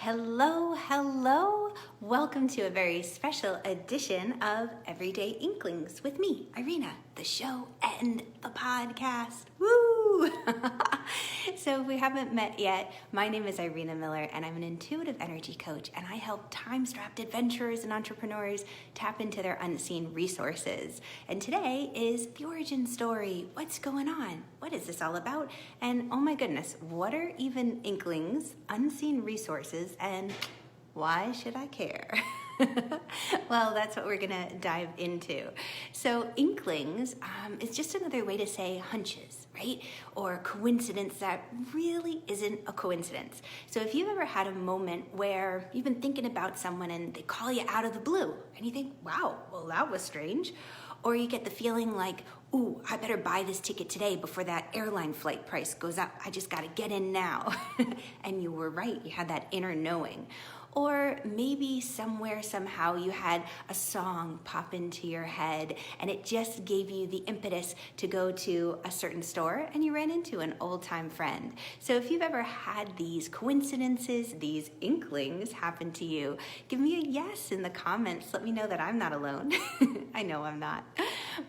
Hello, hello. Welcome to a very special edition of Everyday Inklings with me, Irena, the show and the podcast. Woo! So if we haven't met yet, my name is Irena Miller and I'm an intuitive energy coach, and I help time-strapped adventurers and entrepreneurs tap into their unseen resources. And today is the origin story. What's going on? What is this all about? And oh my goodness, what are even Inklings, unseen resources, and why should I care? Well, that's what we're gonna dive into. So Inklings is just another way to say hunches, right? Or coincidence that really isn't a coincidence. So if you've ever had a moment where you've been thinking about someone and they call you out of the blue and you think, wow, well, that was strange. Or you get the feeling like, ooh, I better buy this ticket today before that airline flight price goes up. I just gotta get in now. And you were right, you had that inner knowing. Or maybe somewhere, somehow, you had a song pop into your head and it just gave you the impetus to go to a certain store and you ran into an old-time friend. So if you've ever had these coincidences, these inklings happen to you, give me a yes in the comments. Let me know that I'm not alone. I know I'm not.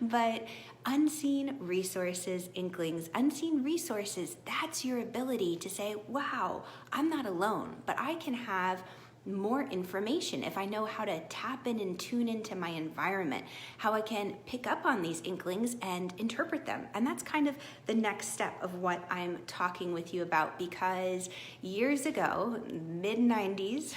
But unseen resources, inklings, unseen resources, that's your ability to say, wow, I'm not alone, but I can have more information if I know how to tap in and tune into my environment, how I can pick up on these inklings and interpret them. And that's kind of the next step of what I'm talking with you about, because years ago, mid-90s,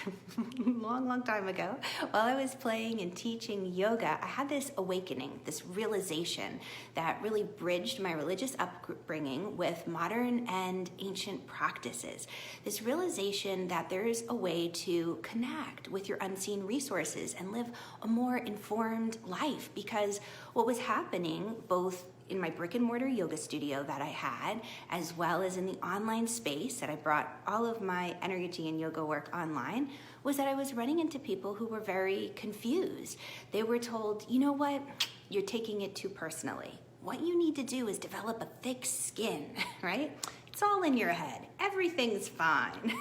long time ago, while I was playing and teaching yoga, I had this awakening, this realization that really bridged my religious upbringing with modern and ancient practices. This realization that there is a way to connect with your unseen resources and live a more informed life, because what was happening both in my brick and mortar yoga studio that I had, as well as in the online space that I brought all of my energy and yoga work online, was that I was running into people who were very confused. They were told, you know what, you're taking it too personally. What you need to do is develop a thick skin, right? It's all in your head. Everything's fine.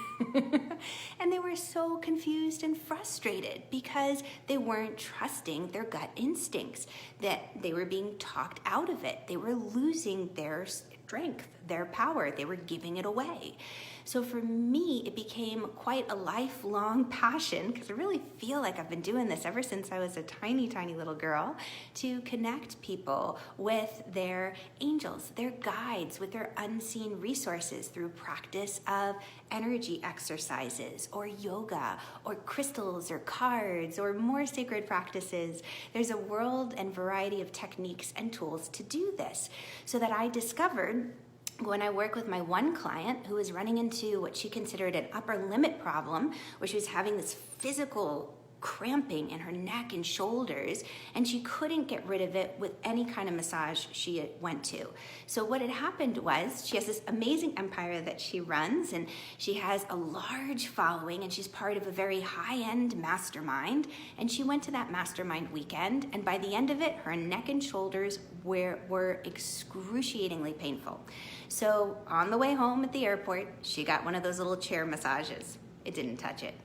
And they were so confused and frustrated because they weren't trusting their gut instincts, that they were being talked out of it. They were losing their strength, their power. They were giving it away. So for me, it became quite a lifelong passion, because I really feel like I've been doing this ever since I was a tiny, tiny little girl, to connect people with their angels, their guides, with their unseen resources through practice of energy exercises or yoga or crystals or cards or more sacred practices. There's a world and variety of techniques and tools to do this, so that I discovered when I work with my one client who was running into what she considered an upper limit problem, where she was having this physical cramping in her neck and shoulders, and she couldn't get rid of it with any kind of massage she went to. So what had happened was, she has this amazing empire that she runs, and she has a large following, and she's part of a very high-end mastermind, and she went to that mastermind weekend, and by the end of it, her neck and shoulders were excruciatingly painful. So on the way home at the airport, she got one of those little chair massages. It didn't touch it.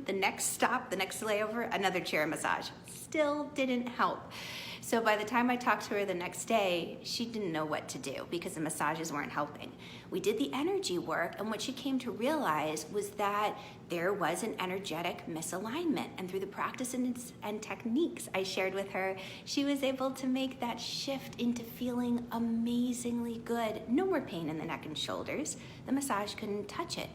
The next stop, the next layover, another chair massage. Still didn't help. So by the time I talked to her the next day, she didn't know what to do because the massages weren't helping. We did the energy work, and what she came to realize was that there was an energetic misalignment. And through the practices and techniques I shared with her, she was able to make that shift into feeling amazingly good. No more pain in the neck and shoulders. The massage couldn't touch it.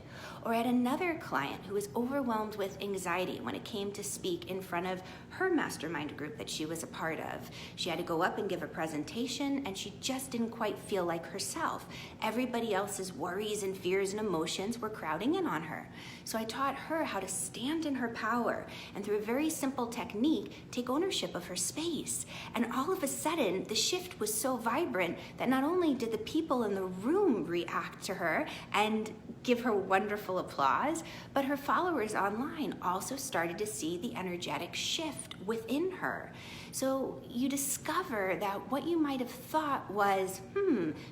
Or at another client who was overwhelmed with anxiety when it came to speak in front of her mastermind group that she was a part of. She had to go up and give a presentation, and she just didn't quite feel like herself. Everybody else's worries and fears and emotions were crowding in on her. So I taught her how to stand in her power, and through a very simple technique, take ownership of her space. And all of a sudden, the shift was so vibrant that not only did the people in the room react to her and give her wonderful applause, but her followers online also started to see the energetic shift within her. So you discover that what you might have thought was,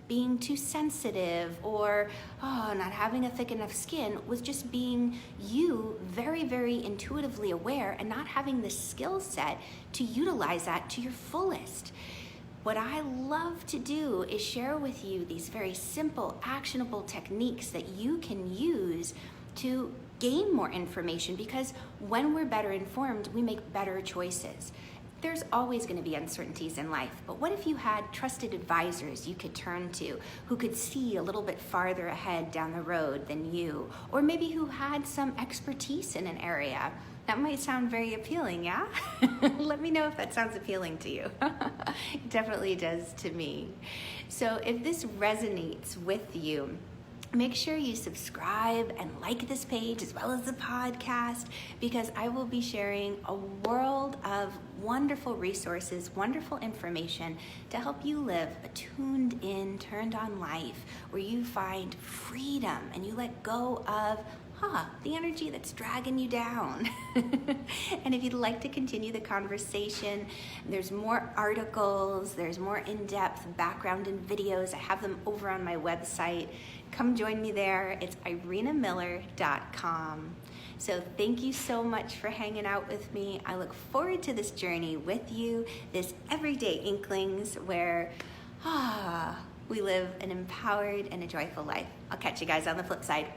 being too sensitive or not having a thick enough skin was just being you very, very intuitively aware and not having the skill set to utilize that to your fullest. What I love to do is share with you these very simple, actionable techniques that you can use to gain more information, because when we're better informed, we make better choices. There's always going to be uncertainties in life, but what if you had trusted advisors you could turn to who could see a little bit farther ahead down the road than you, or maybe who had some expertise in an area? That might sound very appealing, yeah? Let me know if that sounds appealing to you. It definitely does to me. So if this resonates with you, make sure you subscribe and like this page as well as the podcast, because I will be sharing a world of wonderful resources, wonderful information to help you live a tuned in, turned on life where you find freedom and you let go of the energy that's dragging you down. And if you'd like to continue the conversation, there's more articles, there's more in-depth background and videos. I have them over on my website. Come join me there. It's irenamiller.com. So thank you so much for hanging out with me. I look forward to this journey with you, this everyday Inklings where we live an empowered and a joyful life. I'll catch you guys on the flip side.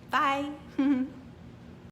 Bye.